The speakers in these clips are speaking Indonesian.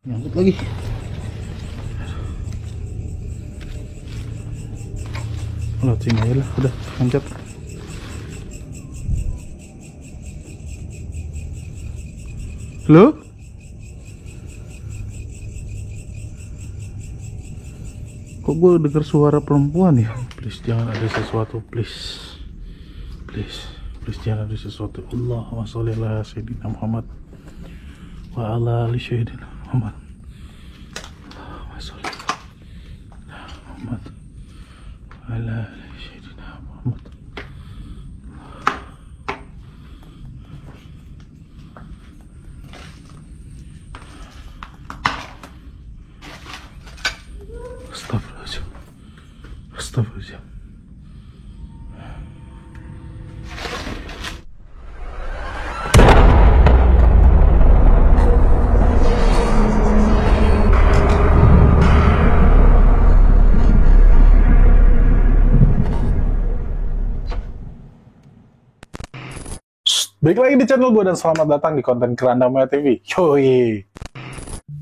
Nyangkut lagi. Lewat sini aja lah, udah loncat. Halo? Kok gue denger suara perempuan ya? Please jangan ada sesuatu, please. Please jangan ada sesuatu. Allahumma sholli ala sayyidina Muhammad wa ala ali sayyidina Muhammad. Allahumma sholli ala Muhammad wa ala ali sayyidina Muhammad. Astagfirullahaladzim. Astagfirullahaladzim. Balik lagi di channel gue dan selamat datang di konten Keranda Maya TV. Yoi.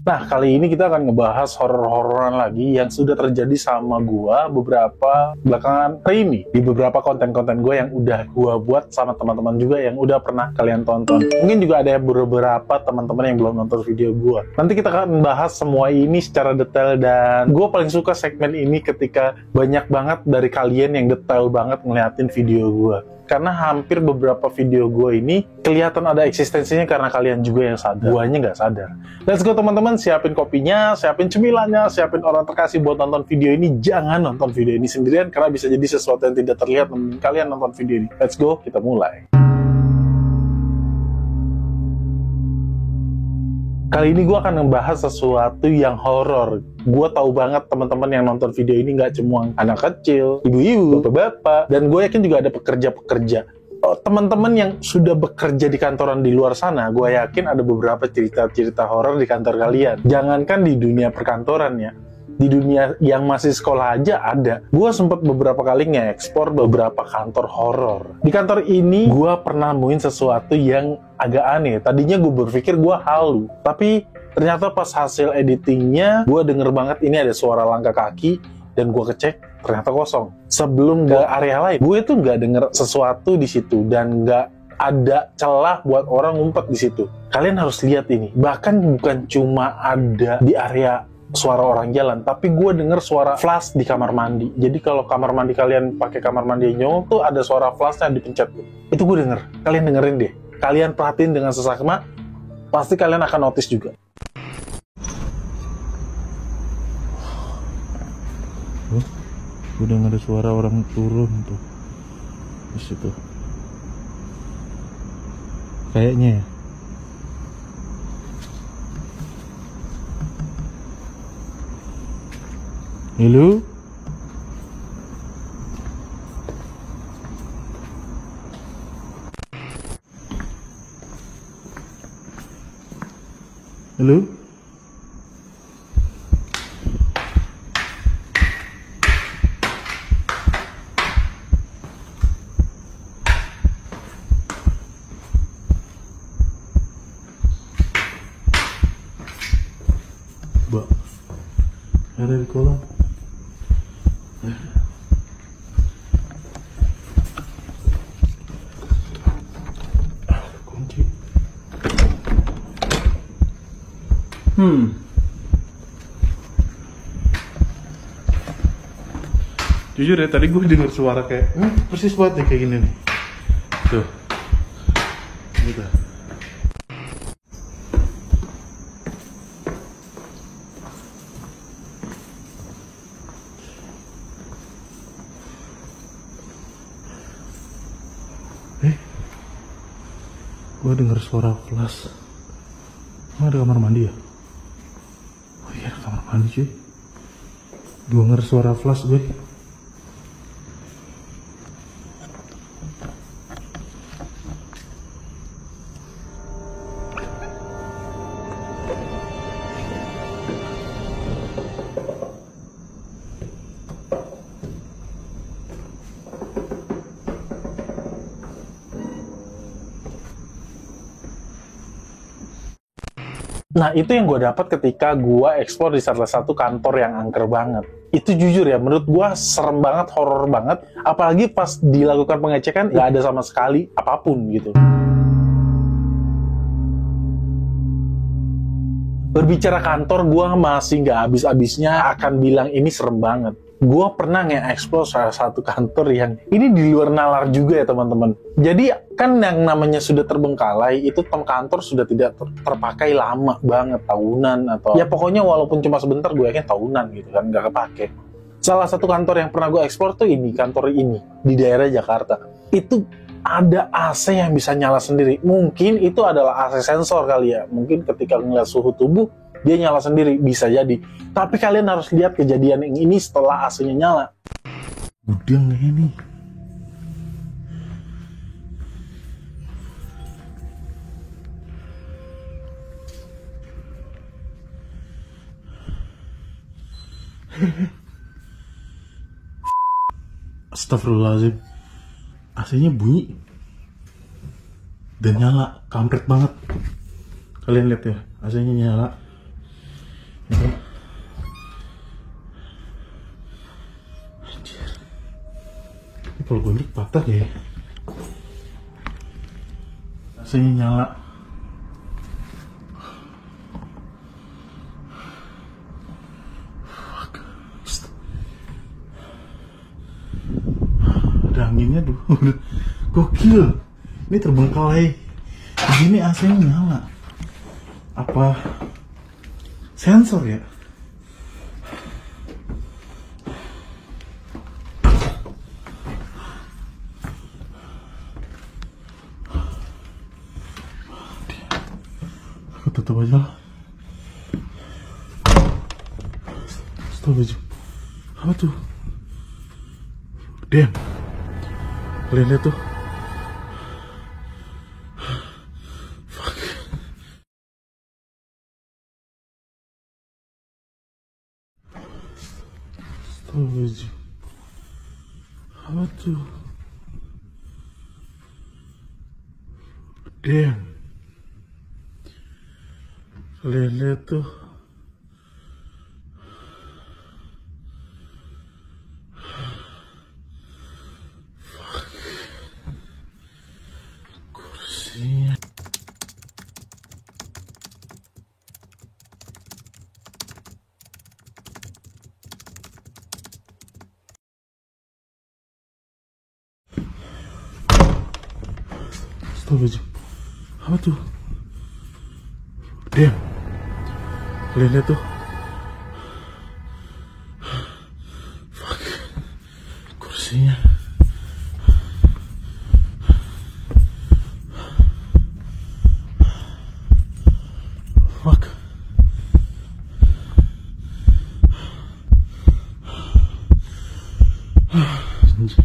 Nah, kali ini kita akan ngebahas horor-hororan lagi yang sudah terjadi sama gue beberapa belakangan hari ini. Di beberapa konten-konten gue yang udah gue buat sama teman-teman juga yang udah pernah kalian tonton. Mungkin juga ada beberapa teman-teman yang belum nonton video gue. Nanti kita akan bahas semua ini secara detail dan gue paling suka segmen ini ketika banyak banget dari kalian yang detail banget ngeliatin video gue. Karena hampir beberapa video gue ini kelihatan ada eksistensinya karena kalian juga yang sadar. Guanya nggak sadar. Let's go teman-teman, siapin kopinya, siapin cemilannya, siapin orang terkasih buat nonton video ini. Jangan nonton video ini sendirian karena bisa jadi sesuatu yang tidak terlihat namun kalian nonton video ini. Let's go, kita mulai. Kali ini gue akan ngebahas sesuatu yang horor. Gue tahu banget teman-teman yang nonton video ini nggak cuma anak kecil, ibu-ibu, bapak-bapak, dan gue yakin juga ada pekerja-pekerja. Teman-teman yang sudah bekerja di kantoran di luar sana, gue yakin ada beberapa cerita-cerita horor di kantor kalian. Jangankan di dunia perkantoran ya, di dunia yang masih sekolah aja ada. Gue sempat beberapa kali nge-ekspor beberapa kantor horor. Di kantor ini, gue pernah nemuin sesuatu yang agak aneh. Tadinya gue berpikir gue halu, tapi ternyata pas hasil editingnya, gue denger banget ini ada suara langkah kaki, dan gue kecek, ternyata kosong. Sebelum ke area lain, gue tuh nggak denger sesuatu di situ, dan nggak ada celah buat orang ngumpet di situ. Kalian harus lihat ini. Bahkan bukan cuma ada di area suara orang jalan, tapi gue denger suara flash di kamar mandi. Jadi kalau kamar mandi kalian pakai kamar mandi nyong tuh ada suara flashnya dipencet tuh. Itu gue denger. Kalian dengerin deh. Kalian perhatiin dengan seksama, pasti kalian akan notice juga. Udah ada suara orang turun tuh di situ. Kayaknya ya. Halo? Halo? Mbak, ada di kolam. Kunci. Jujur ya, tadi gue dengar suara kayak persis banget nih kayak gini nih. Tuh. Gitu. Gue denger suara flash. Emang ada kamar mandi ya? Oh iya, ada kamar mandi cuy. Gue denger suara flash gue. Nah, itu yang gue dapat ketika gue explore di salah satu kantor yang angker banget. Itu jujur ya, menurut gue serem banget, horor banget. Apalagi pas dilakukan pengecekan, nggak ada sama sekali apapun gitu. Berbicara kantor, gue masih nggak habis-habisnya akan bilang ini serem banget. Gue pernah nge-explore salah satu kantor yang ini di luar nalar juga ya teman-teman. Jadi kan yang namanya sudah terbengkalai, itu kantor sudah tidak terpakai lama banget, tahunan atau ya pokoknya walaupun cuma sebentar, gue yakin tahunan gitu kan, nggak kepake. Salah satu kantor yang pernah gue explore tuh ini, kantor ini di daerah Jakarta. Itu ada AC yang bisa nyala sendiri. Mungkin itu adalah AC sensor kali ya. Mungkin ketika ngeliat suhu tubuh, dia nyala sendiri, bisa jadi. Tapi kalian harus lihat kejadian yang ini setelah AC-nya nyala. Udang ini. Astagfirullahaladzim. AC-nya bunyi dan nyala, kampret banget. Kalian lihat ya, AC-nya nyala. Ya kan? Anjir. Ini kalau gue patah ya. AC-nya nyala. Ada anginnya tuh. Gokil. Ini terbengkalai. Begini AC-nya nyala. Apa sensor ya? Aku tutup aja lah. Stop aja. Apa tuh? Damn. Kalian lihat tuh. Fuck. Stop aja. Apa tuh? Damn. Kalian lihat tuh. Kursinya. Stop aja. Apa tuh? Damn. Kalian lihat tuh. Fuck. Kursinya. Fuck. Anjir.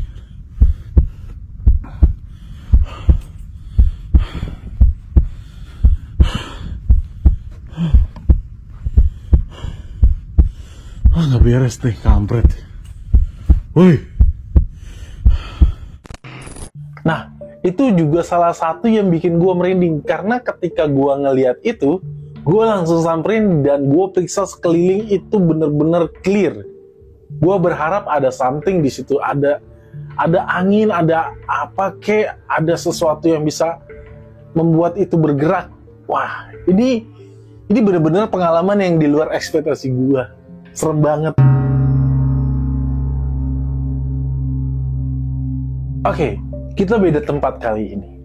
Nggak beres nih, kampret. Woi. Nah, itu juga salah satu yang bikin gue merinding. Karena ketika gue ngeliat itu, gue langsung samperin dan gue periksa sekeliling itu bener-bener clear. Gue berharap ada something di situ, ada angin, ada apa kek, ada sesuatu yang bisa membuat itu bergerak. Wah, ini bener-bener pengalaman yang di luar ekspektasi gue. Serem banget. Oke, kita beda tempat kali ini.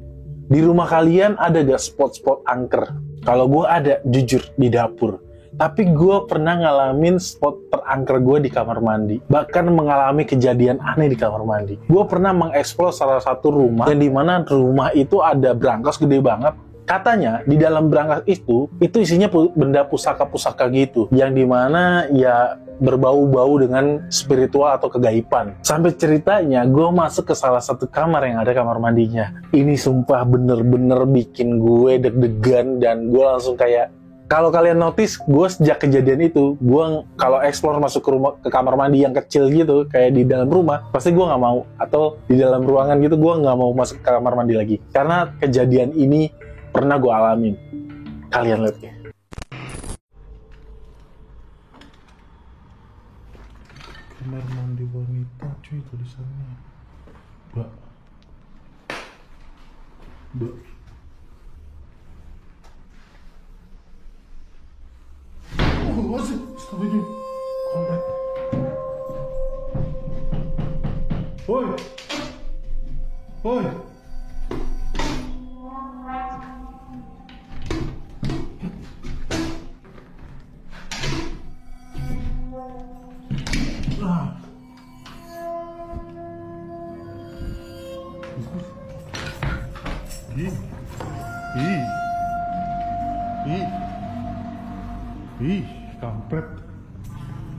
Di rumah kalian ada gak spot-spot angker? Kalau gue ada, jujur, di dapur. Tapi gue pernah ngalamin spot terangker gue di kamar mandi. Bahkan mengalami kejadian aneh di kamar mandi. Gue pernah mengeksplor salah satu rumah, yang dimana rumah itu ada brankas gede banget. Katanya di dalam berangkas itu isinya benda pusaka-pusaka gitu, yang dimana ya berbau-bau dengan spiritual atau kegaiban. Sampai ceritanya gue masuk ke salah satu kamar yang ada kamar mandinya. Ini sumpah bener-bener bikin gue deg-degan dan gue langsung kayak, kalau kalian notice, gue sejak kejadian itu, gue kalau explore masuk ke kamar mandi yang kecil gitu, kayak di dalam rumah, pasti gue nggak mau. Atau di dalam ruangan gitu, gue nggak mau masuk ke kamar mandi lagi. Karena kejadian ini pernah gue alamin. Kalian lihat ya. kamar mandi wanita cuy tulisannya. Mbak. Masih setuju komplit. Woi. Ih, kampret.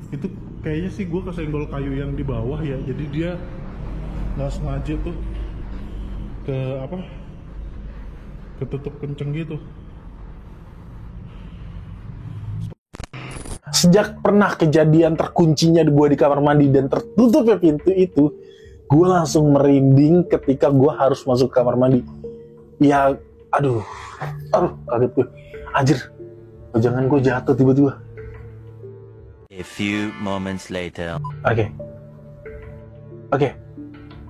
Itu kayaknya sih gue kesenggol kayu yang di bawah ya, jadi dia nggak sengaja tuh ketutup kenceng gitu. Sejak pernah kejadian terkuncinya gue di kamar mandi dan tertutupnya pintu itu, gue langsung merinding ketika gue harus masuk ke kamar mandi. Ya, aduh, kaget gue. Anjir, jangan gue jatuh tiba-tiba. A few moments later. Oke.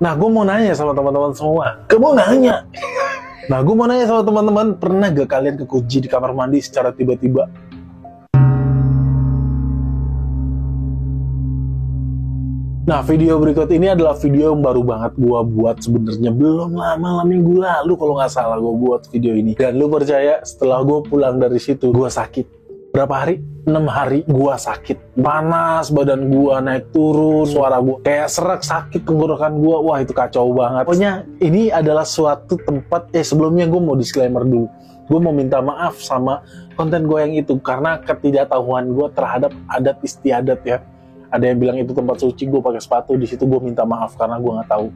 Nah, gue mau nanya sama teman-teman semua. Nah, gue mau nanya sama teman-teman, pernah gak kalian kekunci di kamar mandi secara tiba-tiba? Nah, video berikut ini adalah video yang baru banget gue buat sebenarnya. Belum lama, minggu lalu kalau nggak salah gue buat video ini. Dan lu percaya, setelah gue pulang dari situ, gue sakit. Berapa hari? 6 hari gue sakit. Panas, badan gue naik turun, suara gue kayak serak, sakit tenggorokan gue. Wah, itu kacau banget. Pokoknya ini adalah suatu tempat, sebelumnya gue mau disclaimer dulu. Gue mau minta maaf sama konten gue yang itu, karena ketidaktahuan gue terhadap adat istiadat ya. Ada yang bilang itu tempat suci, gue pakai sepatu di situ, gue minta maaf karena gue nggak tahu.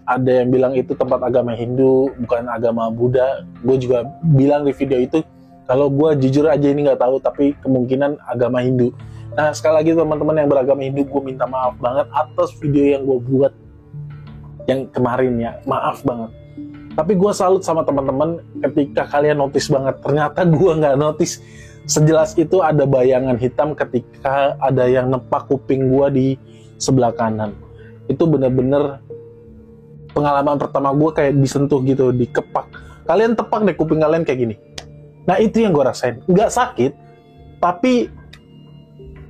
Ada yang bilang itu tempat agama Hindu, bukan agama Buddha. Gue juga bilang di video itu kalau gue jujur aja ini nggak tahu, tapi kemungkinan agama Hindu. Nah, sekali lagi teman-teman yang beragama Hindu, gue minta maaf banget atas video yang gue buat yang kemarin ya, maaf banget. Tapi gue salut sama teman-teman ketika kalian notice banget. Ternyata gue nggak notice. Sejelas itu ada bayangan hitam ketika ada yang nepak kuping gue di sebelah kanan. Itu bener-bener pengalaman pertama gue kayak disentuh gitu, dikepak. Kalian tepak deh kuping kalian kayak gini. Nah, itu yang gue rasain. Nggak sakit, tapi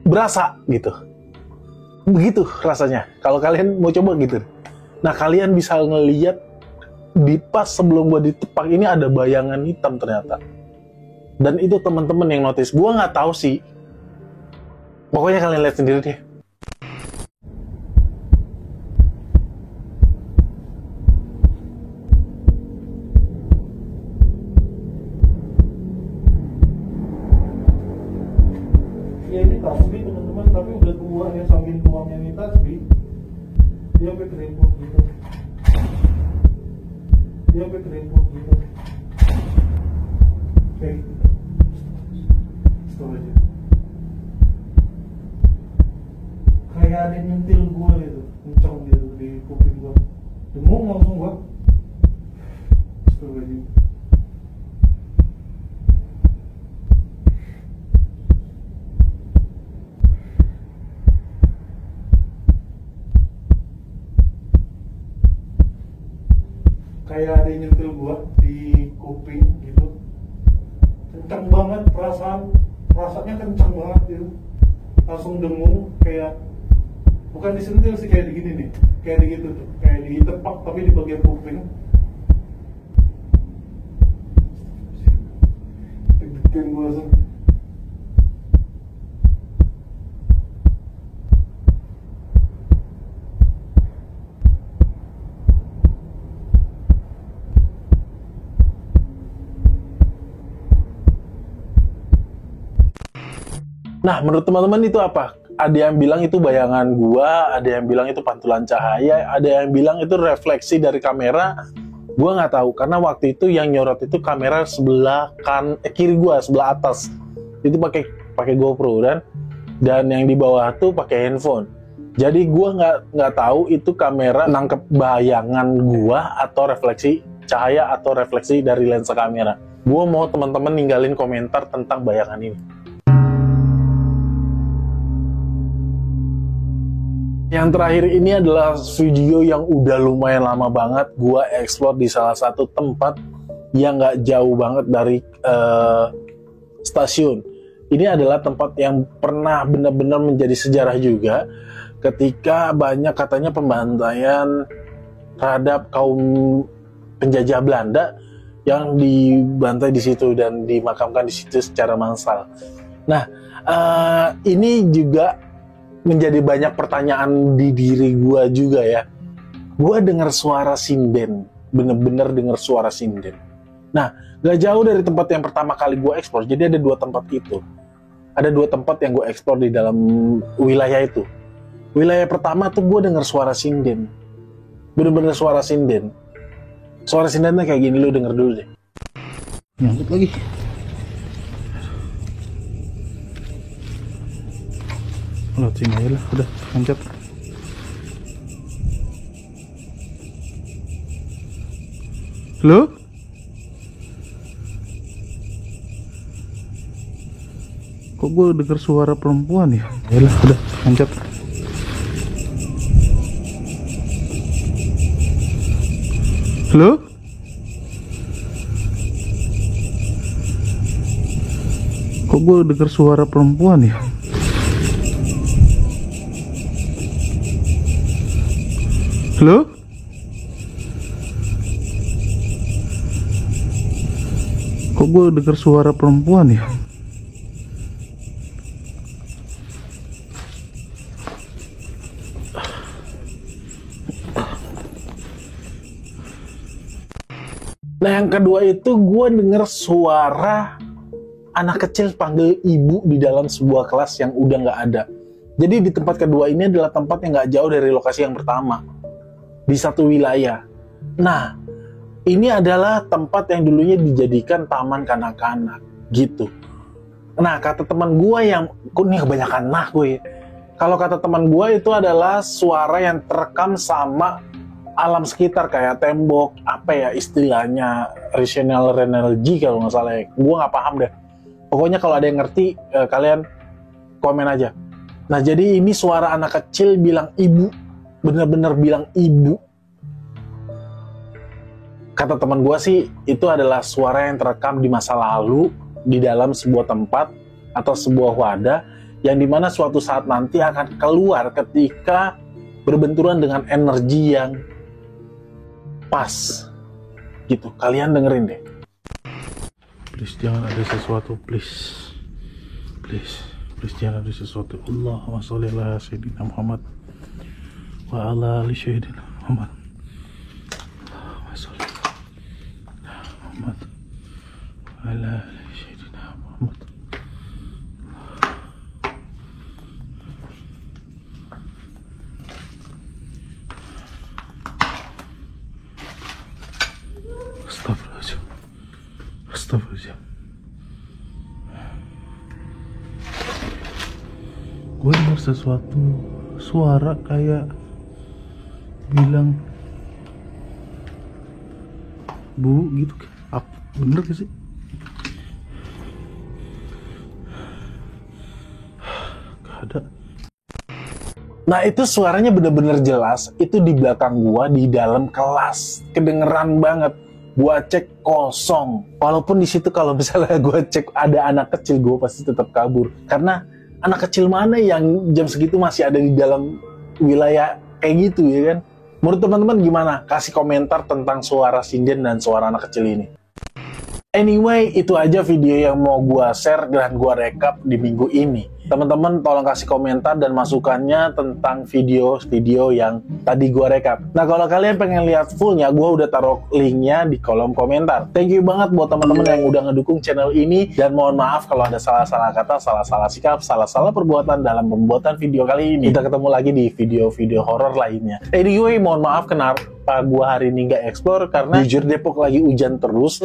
berasa gitu. Begitu rasanya. Kalau kalian mau coba gitu. Nah, kalian bisa ngeliat di pas sebelum gue ditepak ini ada bayangan hitam ternyata. Dan itu teman-teman yang notice. Gue nggak tahu sih. Pokoknya kalian lihat sendiri deh. Ya ini tasbih teman-teman, tapi udah tua ya, saking tuanya ini tasbih. Dia sampai keriput gitu. Kayak gitu. Aja. Kayak ada yang nyentil gue gitu, kencang gitu di kuping gue. Dengung langsung gue. Astagfirullahaladzim. Kayak ada yang nyentil gue di kuping gitu. Kencang banget perasaannya kencang banget gitu, langsung dengung, kayak bukan disentil sih, kayak digini nih, kayak gitu tuh, kayak ditepak tapi di bagian kuping. Deg-degan gue langsung. Nah, menurut teman-teman itu apa? Ada yang bilang itu bayangan gua, ada yang bilang itu pantulan cahaya, ada yang bilang itu refleksi dari kamera. Gua nggak tahu, karena waktu itu yang nyorot itu kamera sebelah kiri gua, sebelah atas. Itu pakai GoPro dan yang di bawah tuh pakai handphone. Jadi gua nggak tahu itu kamera nangkep bayangan gua atau refleksi cahaya atau refleksi dari lensa kamera. Gua mau teman-teman ninggalin komentar tentang bayangan ini. Yang terakhir ini adalah video yang udah lumayan lama banget gua explore di salah satu tempat yang nggak jauh banget dari stasiun. Ini adalah tempat yang pernah benar-benar menjadi sejarah juga ketika banyak katanya pembantaian terhadap kaum penjajah Belanda yang dibantai di situ dan dimakamkan di situ secara massal. Nah, ini juga menjadi banyak pertanyaan di diri gue juga ya. Gue dengar suara sinden, bener-bener dengar suara sinden. Nah, gak jauh dari tempat yang pertama kali gue eksplor. Jadi ada dua tempat itu. Ada dua tempat yang gue eksplor di dalam wilayah itu. Wilayah pertama tuh gue dengar suara sinden, bener-bener suara sinden. Suara sindennya kayak gini, lu denger dulu deh. Nyangkut lagi. Lewat sini aja lah, udah loncat. Halo? Kok gue denger suara perempuan ya? Ayolah, udah loncat. Halo? Kok gue denger suara perempuan ya? Halo? Kok gue denger suara perempuan ya? Nah, yang kedua itu gue denger suara anak kecil panggil ibu di dalam sebuah kelas yang udah nggak ada. Jadi di tempat kedua ini adalah tempat yang nggak jauh dari lokasi yang pertama, di satu wilayah. Nah, ini adalah tempat yang dulunya dijadikan taman kanak-kanak, gitu. Nah, kata teman gue yang, ini kebanyakan gue. Kalau kata teman gue itu adalah suara yang terekam sama alam sekitar, kayak tembok, apa ya istilahnya, rational energy kalau nggak salah ya. Gue nggak paham deh. Pokoknya kalau ada yang ngerti, kalian komen aja. Nah, jadi ini suara anak kecil bilang ibu, bener-bener bilang ibu. Kata teman gue sih, itu adalah suara yang terekam di masa lalu, di dalam sebuah tempat atau sebuah wadah, yang dimana suatu saat nanti akan keluar ketika berbenturan dengan energi yang pas. Gitu, kalian dengerin deh. Please jangan ada sesuatu, please. Please jangan ada sesuatu. Allahumma sholli ala sayyidina Muhammad wa ala ali sayyidina Muhammad. Allahumma sholli ala Muhammad wa ala ali sayyidina Muhammad. Astagfirullahaladzim. Gue dengar sesuatu suara kayak bilang bu gitu. Bener gak sih? Gak ada. Nah, itu suaranya bener-bener jelas. Itu di belakang gua, di dalam kelas. Kedengeran banget. Gua cek kosong. Walaupun di situ kalau misalnya gua cek ada anak kecil, gua pasti tetap kabur. Karena anak kecil mana yang jam segitu masih ada di dalam wilayah kayak gitu ya kan? Menurut teman-teman gimana? Kasih komentar tentang suara sinden dan suara anak kecil ini. Anyway, itu aja video yang mau gua share dan gua rekap di minggu ini. Teman-teman tolong kasih komentar dan masukannya tentang video-video yang tadi gua rekap. Nah, kalau kalian pengen lihat fullnya, gua udah taruh linknya di kolom komentar. Thank you banget buat teman-teman yang udah ngedukung channel ini, dan mohon maaf kalau ada salah-salah kata, salah-salah sikap, salah-salah perbuatan dalam pembuatan video kali ini. Kita ketemu lagi di video-video horor lainnya. Anyway, mohon maaf kenapa gua hari ini nggak explore karena jujur Depok lagi hujan terus.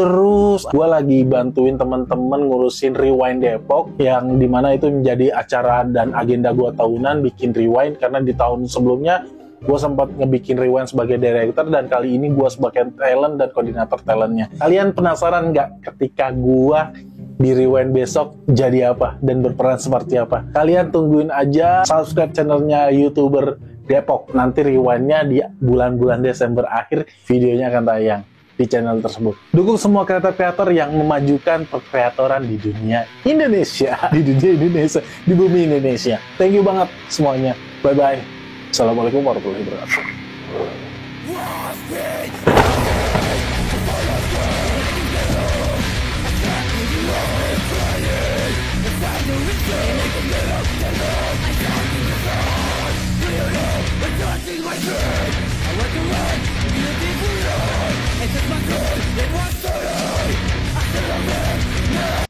Gua lagi bantuin teman-teman ngurusin Rewind Depok, yang dimana itu menjadi acara dan agenda gua tahunan bikin Rewind, karena di tahun sebelumnya gua sempat ngebikin Rewind sebagai director, dan kali ini gua sebagai talent dan koordinator talentnya. Kalian penasaran nggak ketika gua di Rewind besok jadi apa dan berperan seperti apa? Kalian tungguin aja, subscribe channelnya YouTuber Depok. Nanti rewind-nya di bulan-bulan Desember akhir, videonya akan tayang di channel tersebut. Dukung semua kreator-kreator yang memajukan perkreatoran di dunia Indonesia, di dunia Indonesia, di bumi Indonesia. Thank you banget semuanya. Bye-bye. Assalamualaikum warahmatullahi wabarakatuh.